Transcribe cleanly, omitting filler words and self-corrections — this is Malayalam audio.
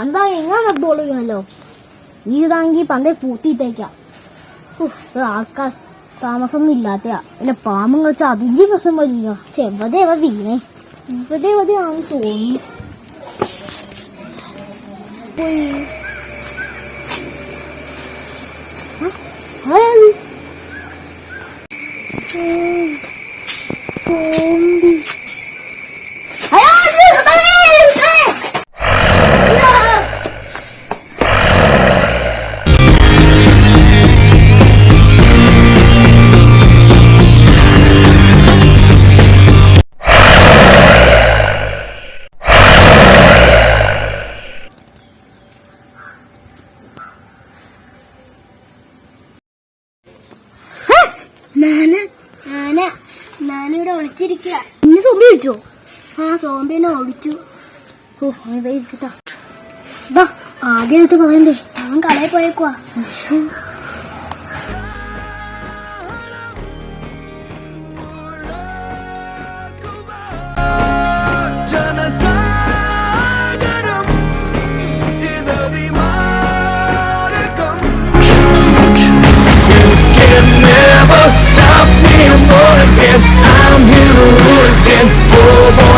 പന്താ എങ്ങനെ ബോൾ ചെയ്യണല്ലോ. ഇതാണെങ്കിൽ പന്തേ പൂത്തിയിട്ടേക്കാം. ആൾക്കാർ താമസമൊന്നും ഇല്ലാത്തയാ. പിന്നെ പാമ്പം വെച്ചാൽ അതിന്റെ പ്രശ്നം വരില്ല. ചെവതേ വീണേ ആണെന്ന് തോന്നി. ഞാനിവിടെ ഒളിച്ചിരിക്കുക. ഇനി സോംബി വിളിച്ചോ? ആ സോംബിനെ ഒളിച്ചു. ആദ്യമായിട്ട് പറയണ്ടേ, ഞാൻ കടയിൽ പോയേക്കുവാ. Stop me, I'm born again. I'm here to rule again. Oh,